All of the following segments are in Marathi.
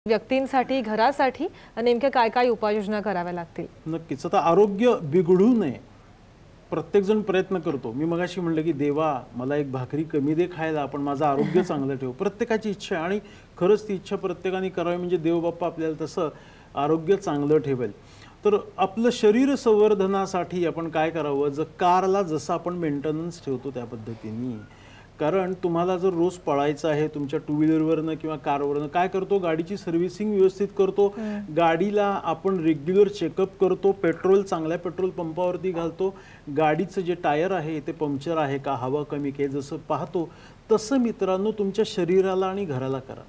व्यक्तींसाठी घरासाठी नेमक्या काय काय उपाययोजना कराव्या लागतील? नक्कीच. आता आरोग्य बिघडू नये प्रत्येक जण प्रयत्न करतो. मी मगाशी म्हणलं की देवा मला एक भाकरी कमी दे खायला, पण माझं आरोग्य चांगलं ठेव. प्रत्येकाची इच्छा आहे आणि खरंच ती इच्छा प्रत्येकाने करावी, म्हणजे देवबाप्पा आपल्याला तसं आरोग्य चांगलं ठेवेल. तर आपलं शरीर संवर्धनासाठी आपण काय करावं, कारला जसं आपण मेंटेनन्स ठेवतो त्या पद्धतीने. कारण तुम्हाला जर रोज पळायचं आहे तुमच्या टू व्हीलरवरनं किंवा कारवरनं, काय करतो, गाडीची सर्व्हिसिंग व्यवस्थित करतो, गाडीला आपण रेग्युलर चेकअप करतो, पेट्रोल चांगल्या पेट्रोल पंपावरती घालतो, गाडीचं जे टायर आहे ते पंक्चर आहे का, हवा कमी काय जसं पाहतो तसं मित्रांनो तुमच्या शरीराला आणि घराला करा.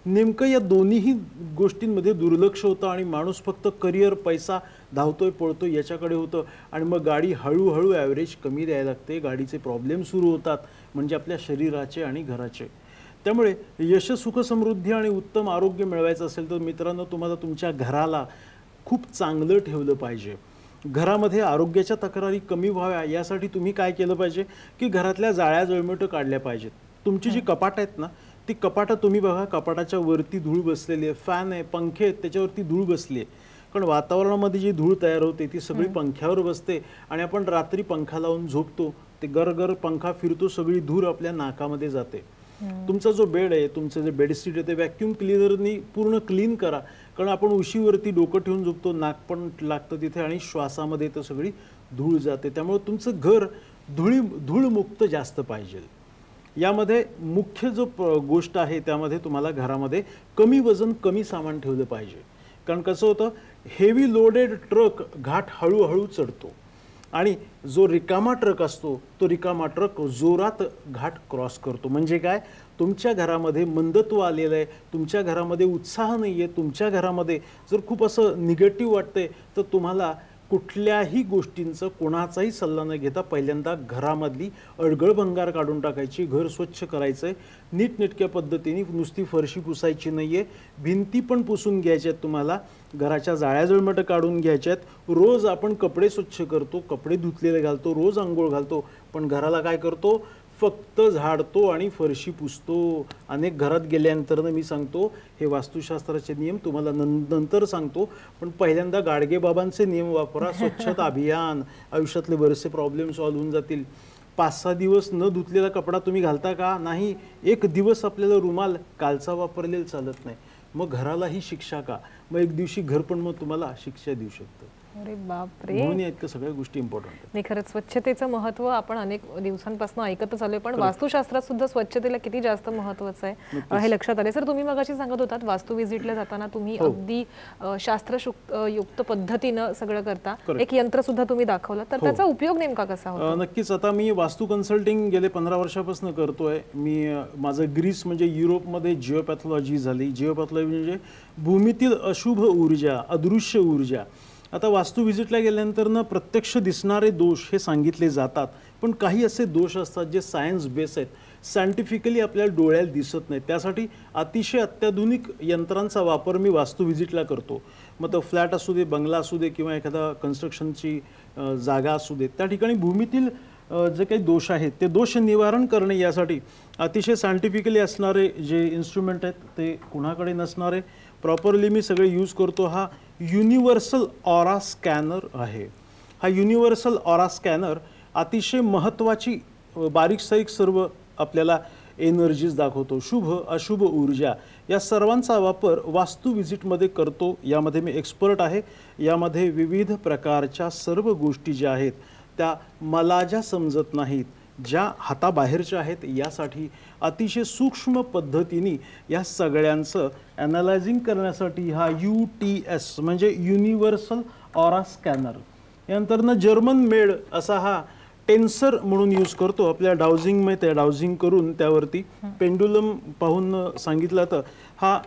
नेमकं या दोन्हीही गोष्टींमध्ये दुर्लक्ष होतं आणि माणूस फक्त करिअर, पैसा, धावतोय पळतोय याच्याकडे होतं आणि मग गाडी हळूहळू ॲव्हरेज कमी द्यायला लागते, गाडीचे प्रॉब्लेम सुरू होतात, म्हणजे आपल्या शरीराचे आणि घराचे. त्यामुळे यश, सुख, समृद्धी आणि उत्तम आरोग्य मिळवायचं असेल तर मित्रांनो तुम्हाला तुमच्या घराला खूप चांगलं ठेवलं पाहिजे. घरामध्ये आरोग्याच्या तक्रारी कमी व्हाव्या यासाठी तुम्ही काय केलं पाहिजे की घरातल्या जाळ्या जळमटं काढल्या पाहिजेत. तुमची जी कपाट आहेत ना ती कपाटं तुम्ही बघा, कपाटाच्या वरती धूळ बसलेली आहे, फॅन आहे, पंखे आहेत त्याच्यावरती धूळ बसली आहे. कारण वातावरणामध्ये जी धूळ तयार होते ती सगळी पंख्यावर बसते आणि आपण रात्री पंखा लावून झोपतो, ते गरगर पंखा फिरतो, सगळी धूळ आपल्या नाकामध्ये जाते. तुमचा जो बेड आहे, तुमचं जे बेडशीट आहे ते व्हॅक्यूम क्लिनरनी पूर्ण क्लीन करा. कारण आपण उशीवरती डोकं ठेवून झोपतो, नाक पण लागतं तिथे आणि श्वासामध्ये तर सगळी धूळ जाते. त्यामुळे तुमचं घर धूळमुक्त जास्त पाहिजे. यामध्ये मुख्य जो गोष्ट आहे त्यामध्ये तुम्हाला घरामध्ये कमी वजन, कमी सामान ठेवलं पाहिजे. कारण कसं होतं, हेवी लोडेड ट्रक घाट हळूहळू चढतो आणि जो रिकामा ट्रक असतो तो रिकामा ट्रक जोरात घाट क्रॉस करतो. म्हणजे काय, तुमच्या घरामध्ये मंदत्व आलेलं आहे, तुमच्या घरामध्ये उत्साह नाही आहे, तुमच्या घरामध्ये जर खूप असं निगेटिव्ह वाटतंय तर तुम्हाला कुठल्याही गोष्टींचा कोणाचाही सल्ला न घेता पहिल्यांदा घरामधली अडगळ भंगार काढून टाकायची, घर स्वच्छ करायचं आहे, नीटनेटक्या पद्धतीने. नुसती फरशी पुसायची नाही आहे, भिंती पण पुसून घ्यायच्या आहेत तुम्हाला, घराच्या जाळ्या जळमटं काढून घ्यायच्या आहेत. रोज आपण कपडे स्वच्छ करतो, कपडे धुतलेले घालतो, रोज आंघोळ घालतो, पण घराला काय करतो, फक्त झाडतो आणि फरशी पुसतो. अनेक घरात गेल्यानंतर मी सांगतो हे वास्तुशास्त्राचे नियम तुम्हाला नंतर सांगतो, पण पहिल्यांदा गाडगे बाबांचे नियम वापरा. स्वच्छता अभियान, आयुष्यातले बरेचसे प्रॉब्लेम सॉल्व्ह होऊन जातील. 5-6 दिवस न धुतलेला कपडा तुम्ही घालता का? नाही. एक दिवस आपल्याला रुमाल कालचा वापरलेला चालत नाही. मग घरालाही शिक्षा का? मग एक दिवशी घर पण मग तुम्हाला शिक्षा देऊ शकतं. अरे बापरे, म्हणून इतकं सगळ्या गोष्टी इम्पॉर्टंट आहेत. नाही, खरंच स्वच्छतेचं महत्त्व आपण अनेक दिवसांपासून ऐकतच आलोय, पण वास्तुशास्त्रात सुद्धा स्वच्छतेला किती जास्त महत्त्वाचं आहे हे लक्षात आले. सर, तुम्ही मगाशी सांगत होतात वास्तू व्हिजिटला जाताना तुम्ही अगदी शास्त्रयुक्त पद्धतीनं सगळं करता, एक यंत्र सुद्धा तुम्ही दाखवलं, तर त्याचा उपयोग नेमका कसा होतो? नक्कीच. आता मी वास्तू कन्सल्टिंग गेले 15 वर्षापासून करतोय. मी माझं ग्रीस म्हणजे युरोपमध्ये जिओपॅथॉलॉजी झाली. जिओपॅथॉलॉजी म्हणजे भूमीतील अशुभ ऊर्जा, अदृश्य ऊर्जा. आता वास्तू व्हिजिटला गेल्यानंतर ना प्रत्यक्ष दिसणारे दोष हे सांगितले जातात, पण काही असे दोष असतात जे सायन्स बेस आहेत, सायंटिफिकली आपल्याला डोळ्याला दिसत नाहीत. त्यासाठी अतिशय अत्याधुनिक यंत्रांचा वापर मी वास्तू व्हिजिटला करतो. मग तो फ्लॅट असू दे, बंगला असू दे किंवा एखादा कन्स्ट्रक्शनची जागा असू दे, त्या ठिकाणी भूमीतील जे काही दोष आहेत ते दोष निवारण करणे यासाठी अतिशय सायंटिफिकली असणारे जे इन्स्ट्रुमेंट आहेत ते कुणाकडे नसणारे प्रॉपरली मी सगळे यूज करतो. हा युनिव्हर्सल ऑरा स्कॅनर आहे. हा युनिव्हर्सल ऑरा स्कॅनर अतिशय महत्त्वाची बारीक सारीक सर्व आपल्याला एनर्जीज दाखवतो, शुभ अशुभ ऊर्जा या सर्वांचा वापर वास्तू व्हिजिटमध्ये करतो. यामध्ये मी एक्सपर्ट आहे. यामध्ये विविध प्रकारच्या सर्व गोष्टी ज्या आहेत त्या मला ज्या समजत नाहीत, ज्या हाताबाहेरच्या आहेत, यासाठी अतिशय सूक्ष्म पद्धतीने या सगळ्यांचं ॲनालायझिंग करण्यासाठी हा UTS म्हणजे युनिव्हर्सल ऑरा स्कॅनर. यानंतर जर्मन मेड असा हा टेन्सर म्हणून यूज करतो. आपल्या डाउजिंग माहिती आहे, डाउजिंग करून त्यावरती पेंडुलम पाहून सांगितलं तर हा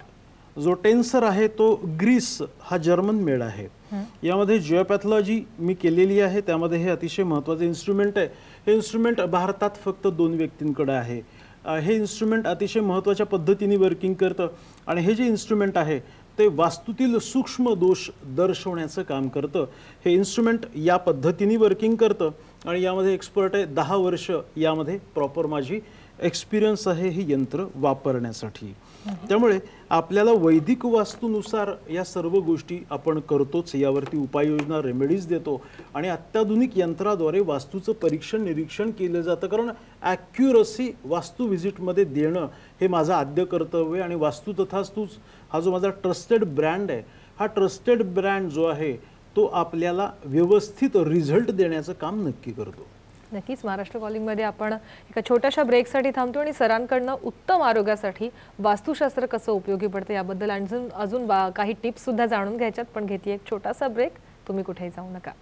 जो टेन्सर आहे तो ग्रीस हा जर्मन मेड आहे. यामध्ये जिओपॅथॉलॉजी मी केलेली आहे. त्यामध्ये हे अतिशय महत्त्वाचं इन्स्ट्रुमेंट आहे. हे इन्स्ट्रुमेंट भारतात फक्त 2 व्यक्तींकडे आहे. हे इन्स्ट्रुमेंट अतिशय महत्त्वाच्या पद्धतीने वर्किंग करतं आणि हे जे इन्स्ट्रुमेंट आहे ते वास्तूतील सूक्ष्म दोष दर्शवण्याचं काम करतं. हे इन्स्ट्रुमेंट या पद्धतीने वर्किंग करतं आणि यामध्ये एक्सपर्ट आहे. 10 वर्ष यामध्ये प्रॉपर माझी एक्सपिरियन्स आहे ही यंत्र वापरण्यासाठी. त्यामुळे आपल्याला वैदिक वास्तूनुसार या सर्व गोष्टी आपण करतोच, यावरती उपाययोजना रेमेडीज देतो आणि अत्याधुनिक यंत्राद्वारे वास्तूचं परीक्षण निरीक्षण केलं जातं. कारण ॲक्युरसी वास्तू व्हिजिटमध्ये देणं हे माझं आद्य कर्तव्य आणि वास्तू तथास्तूच हा जो माझा ट्रस्टेड ब्रँड आहे, हा ट्रस्टेड ब्रँड जो आहे तो आपल्याला व्यवस्थित रिझल्ट देण्याचं काम नक्की करतो. नक्कीच. महाराष्ट्र कॉलिंगमध्ये आपण एका छोट्याशा ब्रेकसाठी थांबतो आणि सरांकडनं उत्तम आरोग्यासाठी वास्तुशास्त्र कसं उपयोगी पडतं याबद्दल अजून काही टिप्स सुद्धा जाणून घ्यायच्यात. पण घेते एक छोटासा ब्रेक. तुम्ही कुठेही जाऊ नका.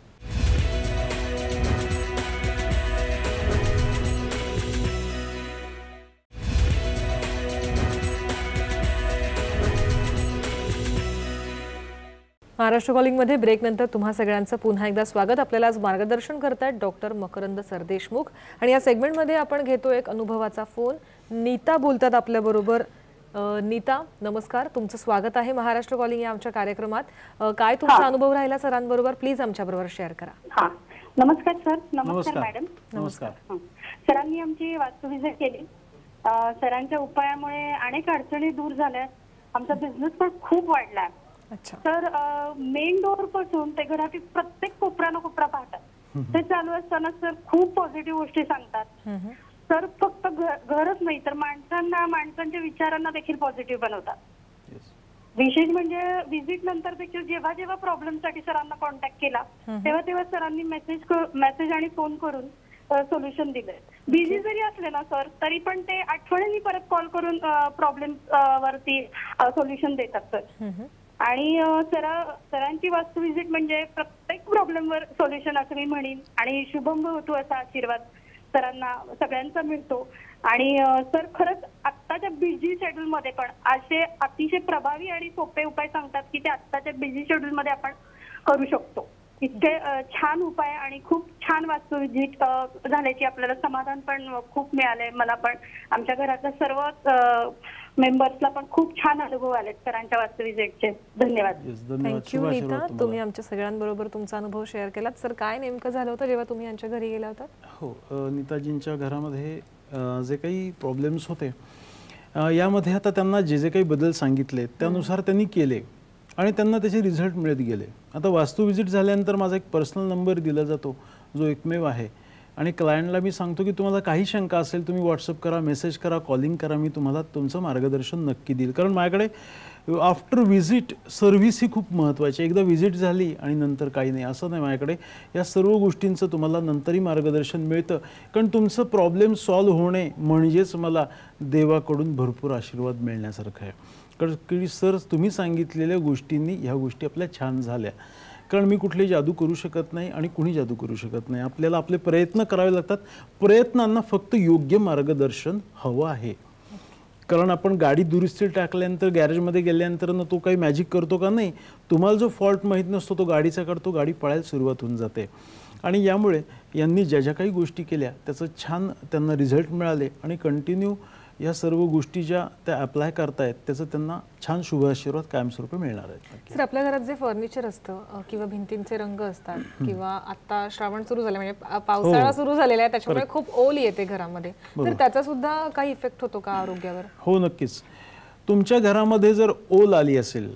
महाराष्ट्र कॉलिंगमध्ये ब्रेकनंतर तुम्हा सगळ्यांचं पुन्हा एकदा स्वागत. आपल्याला आज मार्गदर्शन करतायत डॉक्टर मकरंद सरदेशमुख आणि या सेगमेंटमध्ये आपण घेतो एक अनुभवाचा फोन. नीता बोलतात आपल्याबरोबर. नीता, नमस्कार, तुमचं स्वागत आहे महाराष्ट्र कॉलिंग या आमच्या कार्यक्रमात. काय तुमचा अनुभव राहिला सरांबरोबर, प्लीज आमच्याबरोबर शेअर करा. नमस्कार सर. नमस्कार मॅडम. नमस्कार. सरांनी आमची वास्तू व्हिजिट केली. सरांच्या उपायामुळे अनेक अडचणी दूर झाल्या. आमचा बिझनेस पण खूप वाढला. तर मेन डोअर पासून ते घरातील प्रत्येक कोपरा न कोपरा पाहतात. ते चालू असताना सर खूप पॉझिटिव्ह गोष्टी सांगतात. सर फक्त घरच नाही तर माणसांच्या विचारांना देखील पॉझिटिव्ह बनवतात. विशेष म्हणजे व्हिजिट नंतर देखील जेव्हा जेव्हा प्रॉब्लेम साठी सरांना कॉन्टॅक्ट केला तेव्हा सरांनी मेसेज आणि फोन करून सोल्युशन दिलंय. बिझी जरी असले ना सर तरी पण ते आठवणीने परत कॉल करून प्रॉब्लेम वरती सोल्युशन देतात सर. आणि सरांची वास्तू व्हिजिट म्हणजे प्रत्येक प्रॉब्लेमवर सोल्युशन असं मी म्हणेन. आणि शुभम भवतु असा आशीर्वाद सरांना सगळ्यांचा मिळतो. आणि सर खरंच आत्ताच्या बिझी शेड्यूल मध्ये पण असे अतिशय प्रभावी आणि सोपे उपाय सांगतात की ते आत्ताच्या बिझी शेड्यूल मध्ये आपण करू शकतो. इतके छान उपाय आणि खूप छान वास्तू व्हिजिट झाल्याची आपल्याला समाधान पण खूप मिळालंय. मला पण आमच्या घरातल्या सर्व मेंबर्सला पण खूप छान अनुभव आलेत सरांच्या वास्तू व्हिजिटचे. धन्यवाद. थँक्यू नीता, तुम्ही आमच्या सगळ्यांबरोबर तुमचा अनुभव शेअर केलात. सर, काय नेमकं झालं होतं जेव्हा तुम्ही यांच्या घरी गेला होता? हो, नीताजींच्या घरामध्ये जे काही प्रॉब्लेम्स होते यामध्ये आता त्यांना जे जे काही बदल सांगितले त्यानुसार त्यांनी केले आणि त्यांना त्याचे रिझल्ट मिळत गेले. आता वास्तू व्हिजिट झाल्यानंतर माझा एक पर्सनल नंबर दिला जातो जो एकमेव आहे आणि क्लायंटला मी सांगतो की तुम्हाला काही शंका असेल तुम्ही व्हॉट्सअप करा, मेसेज करा, कॉलिंग करा, मी तुम्हाला तुमचं मार्गदर्शन नक्की देईल. कारण माझ्याकडे आफ्टर व्हिजिट सर्व्हिस ही खूप महत्त्वाची. एकदा व्हिजिट झाली आणि नंतर काही नाही असं नाही. माझ्याकडे या सर्व गोष्टींचं तुम्हाला नंतरही मार्गदर्शन मिळतं. कारण तुमचं प्रॉब्लेम सॉल्व्ह होणे म्हणजेच मला देवाकडून भरपूर आशीर्वाद मिळण्यासारखं आहे. कारण की सर तुम्ही सांगितलेल्या गोष्टींनी ह्या गोष्टी आपल्या छान झाल्या. कारण मी कुठली जादू करू शकत नाही आणि कुणी जादू करू शकत नाही. आपल्याला आपले प्रयत्न करावे लागतात. प्रयत्नांना फक्त योग्य मार्गदर्शन हवं आहे. कारण आपण गाडी दुरुस्ती टाकल्यानंतर गॅरेजमध्ये गेल्यानंतर ना तो काही मॅजिक करतो का? नाही. तुम्हाला जो फॉल्ट माहीत नसतो तो गाडीचा काढतो, गाडी पळायला सुरुवात होऊन जाते. आणि यामुळे यांनी ज्या ज्या काही गोष्टी केल्या त्याचं छान त्यांना रिझल्ट मिळाले आणि कंटिन्यू या सर्व गोष्टी ज्या त्या अप्लाय करतायत त्याचं त्यांना छान शुभ आशीर्वाद कायमस्वरूपी मिळणार आहेत. सर, आपल्या घरात जे फर्निचर असतं किंवा भिंतींचे रंग असतात किंवा आता श्रावण सुरू झाले म्हणजे पावसाळा सुरू झालेला आहे त्याच्यामुळे खूप ओल येते घरामध्ये, तर त्याचा सुद्धा काही इफेक्ट होतो का आरोग्यावर? हो, नक्कीच. तुमच्या घरामध्ये जर ओल आली असेल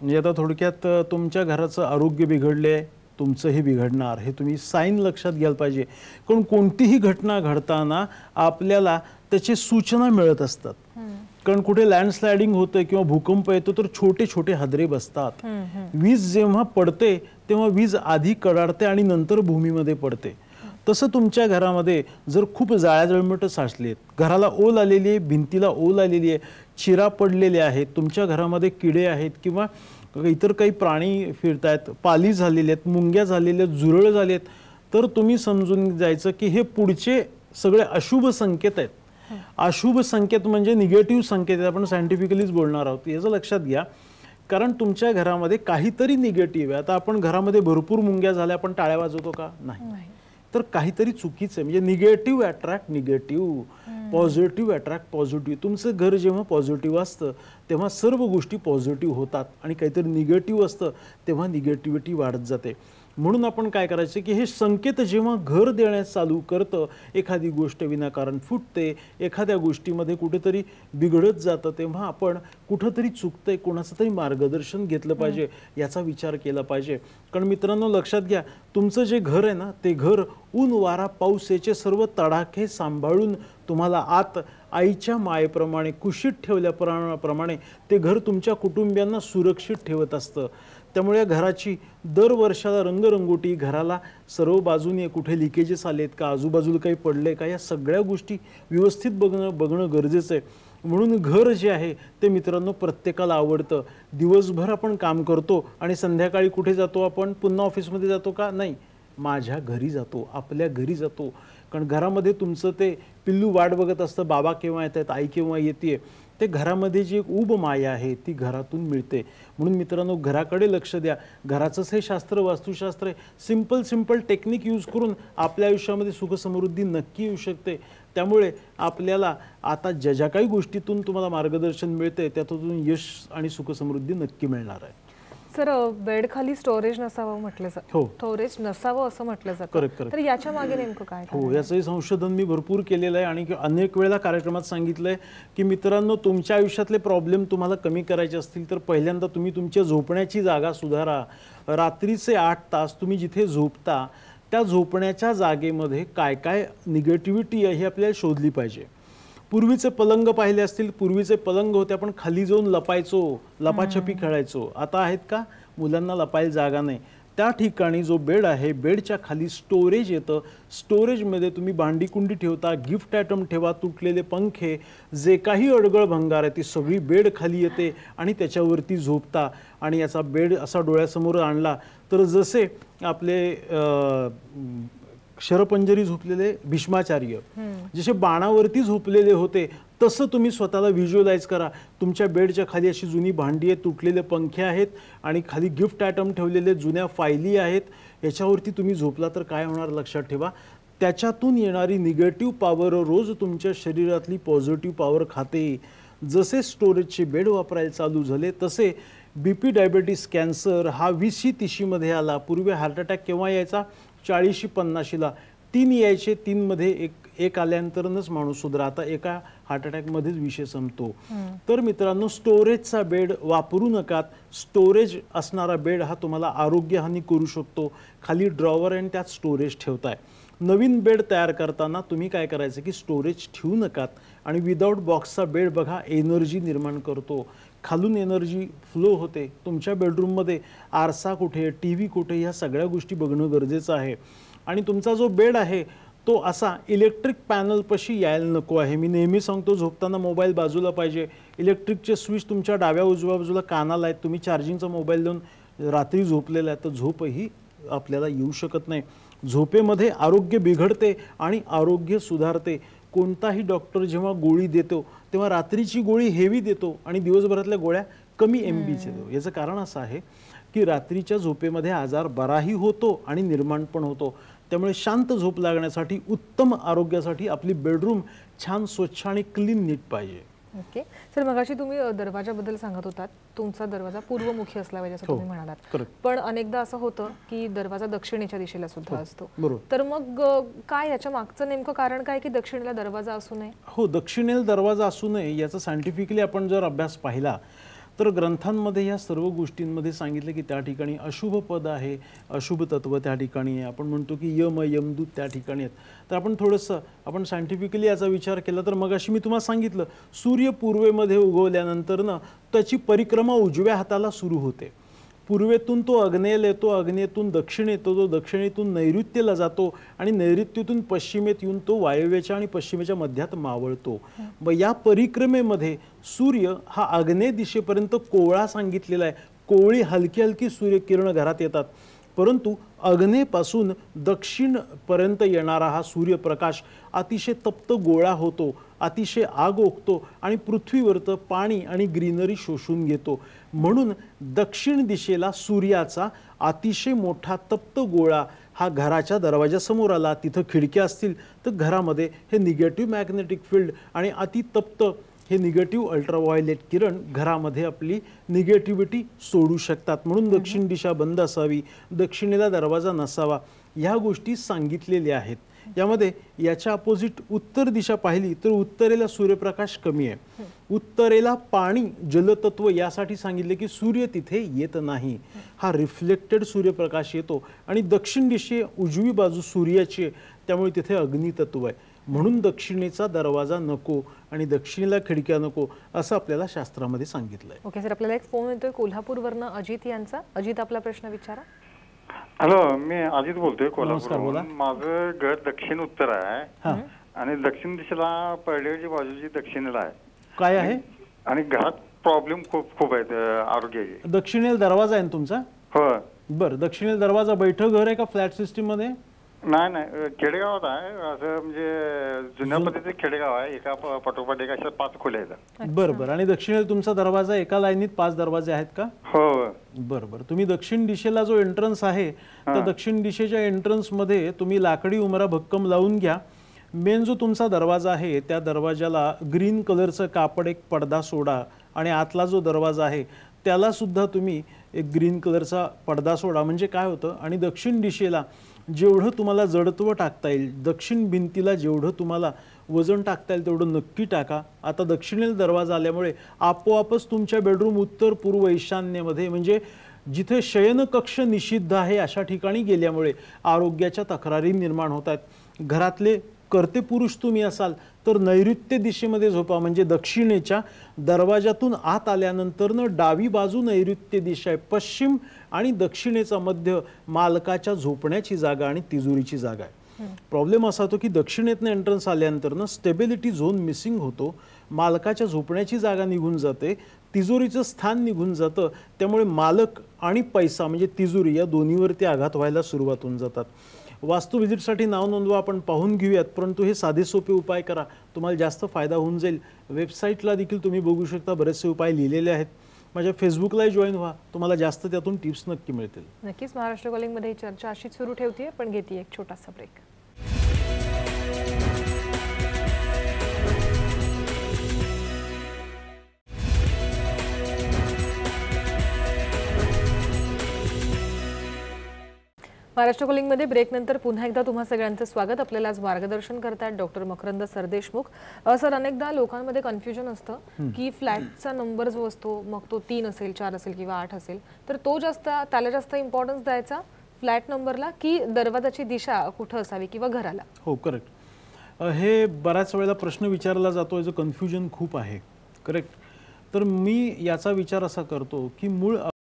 म्हणजे आता थोडक्यात तुमच्या घराचं आरोग्य बिघडले, तुमचंही बिघडणार हे तुम्ही साईन लक्षात घ्यायला पाहिजे. कारण कोणतीही घटना घडताना आपल्याला त्याची सूचना मिळत असतात. कारण कुठे लँडस्लायडिंग होतं किंवा भूकंप येतो तर छोटे छोटे हादरे बसतात. वीज जेव्हा पडते तेव्हा वीज आधी कडाडते आणि नंतर भूमीमध्ये पडते. तसं तुमच्या घरामध्ये जर खूप जाळ्या जळमट साचलेत, घराला ओल आलेली आहे, भिंतीला ओल आलेली आहे, चिरा पडलेले आहेत, तुमच्या घरामध्ये किडे आहेत किंवा इतर काही प्राणी फिरतायत, पाली झालेले आहेत, मुंग्या झालेल्या आहेत, झुरळ झाले आहेत, तर तुम्ही समजून जायचं की हे पुढचे सगळे अशुभ संकेत आहेत. अशुभ संकेत म्हणजे निगेटिव्ह संकेत आहेत. आपण सायंटिफिकलीच बोलणार आहोत, याचं लक्षात घ्या. कारण तुमच्या घरामध्ये काहीतरी निगेटिव्ह आहे. आता आपण घरामध्ये भरपूर मुंग्या झाल्या आपण टाळ्या वाजवतो का? नाही. तर काहीतरी चुकीचं आहे. म्हणजे negative attract negative, positive attract positive. तुमचं घर जेव्हा पॉझिटिव्ह असतं तेव्हा सर्व गोष्टी पॉझिटिव्ह होतात आणि काहीतरी निगेटिव्ह असतं तेव्हा निगेटिव्हिटी वाढत जाते. म्हणून आपण काय करायचं की हे संकेत जेव्हा घर देण्यास चालू करतं, एखादी गोष्ट विनाकारण फुटते, एखाद्या गोष्टीमध्ये कुठेतरी बिघडत जातं, तेव्हा आपण कुठंतरी चुकतंय, कोणाचं तरी मार्गदर्शन घेतलं पाहिजे, याचा विचार केला पाहिजे. कारण मित्रांनो लक्षात घ्या, तुमचं जे घर आहे ना, ते घर ऊन वारा पाऊस याचे सर्व तडाखे सांभाळून तुम्हाला आत आईच्या मायेप्रमाणे कुशीत ठेवल्याप्रमाणे ते घर तुमच्या कुटुंबियांना सुरक्षित ठेवत असतं. त्यामुळे या घराची दर वर्षाला रंगरंगोटी, घराला सर्व बाजूने कुठे लिकेजेस आलेत का, आजूबाजूला काही पडले का, या सगळ्या गोष्टी व्यवस्थित बघणं गरजेचं आहे. म्हणून घर जे आहे ते मित्रांनो प्रत्येकाला आवडतं. दिवसभर आपण काम करतो आणि संध्याकाळी कुठे जातो आपण, पुन्हा ऑफिसमध्ये जातो का, नाही, माझ्या घरी जातो, आपल्या घरी जातो. कारण घरामध्ये तुमचं ते पिल्लू वाट बघत असतं, बाबा केव्हा येत आहेत, आई केव्हा येते. ते घरामध्ये जी एक उब माया आहे ती घरातून मिळते. म्हणून मित्रांनो घराकडे लक्ष द्या. घराचंच हे शास्त्र, वास्तुशास्त्र आहे. सिंपल टेक्निक यूज करून आपल्या आयुष्यामध्ये सुख समृद्धी नक्की येऊ शकते. त्यामुळे आपल्याला आता ज्या काही गोष्टीतून तुम्हाला मार्गदर्शन मिळते त्यातून यश आणि सुख समृद्धी नक्की मिळणार आहे. सर, बेड खाली स्टोरेज नसावं म्हटलं जातं, स्टोरेज नसावं असं म्हटलं जातं, तर याच्या मागे नेमकं काय? हो, याचंही संशोधन मी भरपूर केलेलं आहे आणि अनेक वेळा कार्यक्रमात सांगितलंय की मित्रांनो तुमच्या आयुष्यातले प्रॉब्लेम तुम्हाला कमी करायचे असतील तर पहिल्यांदा तुम्ही तुमच्या झोपण्याची जागा सुधारा. रात्रीचे 8 तास तुम्ही जिथे झोपता त्या झोपण्याच्या जागेमध्ये काय काय निगेटिव्हिटी आहे हे आपल्याला शोधली पाहिजे. पूर्वीचे पलंग पाहिले असतील, पूर्वीचे पलंग होते आपण खाली जाऊन लपायचो, लपाछपी खेळायचो. आता आहेत का, मुलांना लपायला जागा नाही. त्या ठिकाणी जो बेड आहे, बेडच्या खाली स्टोरेज येतं. स्टोरेजमध्ये तुम्ही भांडी कुंडी ठेवता, गिफ्ट आयटम ठेवा, तुटलेले पंखे, जे काही अडगळ भंगार आहे ती सगळी बेड खाली येते आणि त्याच्यावरती झोपता. आणि याचा बेड असा डोळ्यासमोर आणला तर जसे आपले शरपंजरी झोपलेले भीष्माचार्य जसे बाणावरती झोपलेले होते तसं तुम्ही स्वतःला व्हिज्युअलाइज करा. तुमच्या बेडच्या खाली अशी जुनी भांडी आहेत, तुटलेले पंखे आहेत आणि खाली गिफ्ट आयटम ठेवलेले जुन्या फायली आहेत. याच्यावरती तुम्ही झोपला तर काय होणार लक्षात ठेवा, त्याच्यातून येणारी निगेटिव्ह पॉवर रोज तुमच्या शरीरातली पॉझिटिव्ह पॉवर खाते. जसे स्टोरेजचे बेड वापरायला चालू झाले तसे BP, डायबिटीस, कॅन्सर हा 20-30 मध्ये आला. पूर्वी हार्ट अटॅक केव्हा यायचा, 40-50ला 3 यायचे, 3 मध्ये एक आल्यानंतरच माणूस सुधरा. आता एका हार्ट अटॅकमध्येच विषय संपतो. तर मित्रांनो स्टोरेजचा बेड वापरू नका. स्टोरेज असणारा बेड हा तुम्हाला आरोग्यहानी करू शकतो. खाली ड्रॉवर आणि त्यात स्टोरेज ठेवताय. नवीन बेड तयार करताना तुम्ही काय करायचं की स्टोरेज ठेवू नकात. आणि विदाऊट बॉक्सचा बेड बघा एनर्जी निर्माण करतो, खालून एनर्जी फ्लो होते. तुमच्या बेडरूममध्ये आरसा कुठे, TV कुठे, ह्या सगळ्या गोष्टी बघणं गरजेचं आहे. आणि तुमचा जो बेड आहे तो असा इलेक्ट्रिक पॅनलपाशी यायला नको आहे. मी नेहमी सांगतो झोपताना मोबाईल बाजूला पाहिजे. इलेक्ट्रिकचे स्विच तुमच्या डाव्या उजव्या बाजूला कानाला आहेत. तुम्ही चार्जिंगचा मोबाईल देऊन रात्री झोपलेला आहे तर झोपही आपल्याला येऊ शकत नाही. झोपेमध्ये आरोग्य बिघडते आणि आरोग्य सुधारते. कोणताही डॉक्टर जेव्हा गोळी देतो तेव्हा रात्रीची गोळी हेवी देतो आणि दिवसभरातल्या गोळ्या कमी MBच्या देतो. याचं कारण असं आहे की रात्रीच्या झोपेमध्ये आजार बराही होतो आणि निर्माण पण होतो. त्यामुळे शांत झोप लागण्यासाठी, उत्तम आरोग्यासाठी आपली बेडरूम छान स्वच्छ आणि क्लीन नीट पाहिजे. ओके सर, मगाशी तुम्ही दरवाजाबद्दल सांगत होतात. तुमचा दरवाजा पूर्वमुखी असला पाहिजे असं तुम्ही म्हणालात. पण अनेकदा असं होतं की दरवाजा दक्षिणेच्या दिशेला सुद्धा असतो. तर मग काय याच्या मागचं नेमकं कारण काय की दक्षिणेला दरवाजा असू नये? हो, दक्षिणेला दरवाजा असू नये याचा सायंटिफिकली आपण जर अभ्यास पाहिला तर ग्रंथांमध्ये या सर्व गोष्टींमध्ये सांगितलं की त्या ठिकाणी अशुभ पद आहे, अशुभ तत्व त्या ठिकाणी आहे. आपण म्हणतो की यमदूत त्या ठिकाणी आहेत. तर आपण थोडंसं आपण सायंटिफिकली याचा विचार केला तर मगाशी मी तुम्हाला सांगितलं सूर्य पूर्वेमध्ये उगवल्यानंतर ना त्याची परिक्रमा उजव्या हाताला सुरू होते. पूर्वेतून तो आग्नेयेला येतो, आग्नेयेतून दक्षिण येतो, तो दक्षिणेतून नैऋत्येला जातो आणि नैऋत्येतून पश्चिमेत येऊन तो वायव्येच्या आणि पश्चिमेच्या मध्यात मावळतो. व या परिक्रमेमध्ये सूर्य हा आग्नेय दिशेपर्यंत कोवळा सांगितलेला आहे. कोवळी हलकी हलकी सूर्यकिरण घरात येतात. परंतु आग्नेयपासून दक्षिणपर्यंत येणारा हा सूर्यप्रकाश अतिशय तप्त गोळा होतो, अतिशय आग ओकतो आणि पृथ्वीवरचं पाणी आणि ग्रीनरी शोषून घेतो. म्हणून दक्षिण दिशेला सूर्याचा अतिशय मोठा तप्त गोळा हा घराच्या दरवाजासमोर आला. तिथं खिडक्या असतील तर घरामध्ये हे निगेटिव्ह मॅग्नेटिक फील्ड आणि अतितप्त हे निगेटिव्ह अल्ट्राव्हायोलेट किरण घरामध्ये आपली निगेटिव्हिटी सोडू शकतात. म्हणून दक्षिण दिशा बंद असावी, दक्षिणेला दरवाजा नसावा, ह्या गोष्टी सांगितलेल्या आहेत. यामध्ये याच्या अपोजिट उत्तर दिशा पाहिली तर उत्तरेला सूर्यप्रकाश कमी आहे. उत्तरेला पाणी जलतत्व यासाठी सांगितले की सूर्य तिथे येत नाही, हा रिफ्लेक्टेड सूर्यप्रकाश येतो. आणि दक्षिण दिशे उजवी बाजू सूर्याची आहे, त्यामुळे तिथे अग्नितत्व आहे. म्हणून दक्षिणेचा दरवाजा नको आणि दक्षिणेला खिडक्या नको असं आपल्याला शास्त्रामध्ये सांगितलंय. ओके सर, आपल्याला एक फोन येतोय कोल्हापूरवरनं अजित यांचा. अजित, आपला प्रश्न विचारा. हॅलो, मी अजित बोलतोय कोल्हापूर. माझं घर दक्षिण उत्तर आहे आणि दक्षिण दिशेला पडल्याची बाजूची दक्षिणेला आहे. काय आहे? आणि घरात प्रॉब्लेम खूप आहेत आरोग्याचे. दक्षिणेला दरवाजा आहे ना तुमचा? हो. बरं, दक्षिणेला दरवाजा बैठक घर आहे का फ्लॅट सिस्टीम मध्ये? नाही, खेडेगावात आहे. असं म्हणजे जुन्या पद्धतीचं खेडेगाव आहे. एका पाठोपाठ एक अशा 5 खोल्या आहेत. बरं. आणि दक्षिणेला तुमचा दरवाजा एका लाईनीत 5 दरवाजे आहेत का? हो. बरं. तुम्ही दक्षिण दिशेला जो एंट्रन्स आहे त्या दक्षिण दिशेच्या एंट्रन्स मध्ये तुम्ही लाकडी उमरा भक्कम लावून घ्या. मेन जो तुमचा दरवाजा आहे त्या दरवाजाला ग्रीन कलरचं कापड एक पडदा सोडा आणि आतला जो दरवाजा आहे त्याला सुद्धा तुम्ही एक ग्रीन कलरचा पडदा सोडा. म्हणजे काय होतं, आणि दक्षिण दिशेला जेवढं तुम्हाला जडत्व टाकता येईल, दक्षिण भिंतीला जेवढं तुम्हाला वजन टाकता येईल तेवढं नक्की टाका. आता दक्षिणेला दरवाजा आल्यामुळे आपोआपच तुमच्या बेडरूम उत्तर पूर्व ईशान्येमध्ये, म्हणजे जिथे शयनकक्ष निषिद्ध आहे अशा ठिकाणी गेल्यामुळे आरोग्याच्या तक्रारी निर्माण होत आहेत. घरातले कर्ते पुरुष तुम्ही असाल तर नैऋत्य दिशेमध्ये झोपा. म्हणजे दक्षिणेच्या दरवाजातून आत आल्यानंतरनं डावी बाजू नैऋत्य दिशा आहे, पश्चिम आणि दक्षिणेचा मध्य मालकाच्या झोपण्याची जागा आणि तिजोरीची जागा आहे. प्रॉब्लेम असा होतो की दक्षिणेतनं एंट्रन्स आल्यानंतरनं स्टेबिलिटी झोन मिसिंग होतो, मालकाच्या झोपण्याची जागा निघून जाते, तिजोरीचं स्थान निघून जातं. त्यामुळे मालक आणि पैसा म्हणजे तिजोरी या दोन्हीवरती आघात व्हायला सुरुवात होऊन जातात. वास्तू व्हिजिटसाठी नाव नोंदवा, आपण पाहून घेऊयात. परंतु हे साधे सोपे उपाय करा, तुम्हाला जास्त फायदा होऊन जाईल. वेबसाईटला देखील तुम्ही बघू शकता, बरेचसे उपाय लिहिलेले आहेत. माझ्या फेसबुकलाही जॉईन व्हा, तुम्हाला जास्त त्यातून टिप्स नक्की मिळतील. नक्कीच. महाराष्ट्र कॉलिंगमध्ये चर्चा अशीच सुरू ठेवते, पण घेते एक छोटासा ब्रेक. महाराष्ट्र कॉलिंगमध्ये ब्रेकनंतर पुन्हा एकदा तुम्हा सगळ्यांचं स्वागत. आपल्याला आज मार्गदर्शन करतात डॉक्टर मकरंद सरदेशमुख. सर, अनेकदा लोकांमध्ये कन्फ्युजन असतं की फ्लॅटचा नंबर जो असतो, मग तो 3 असेल, 4 असेल किंवा 8 असेल, तर त्याला जास्त इम्पॉर्टन्स द्यायचा फ्लॅट नंबरला की दरवाजाची दिशा कुठं असावी किंवा घराला? हो, करेक्ट. हे बऱ्याच वेळेला प्रश्न विचारला जातो, याचं कन्फ्युजन खूप आहे. करेक्ट. तर मी याचा विचार असा करतो की मूळ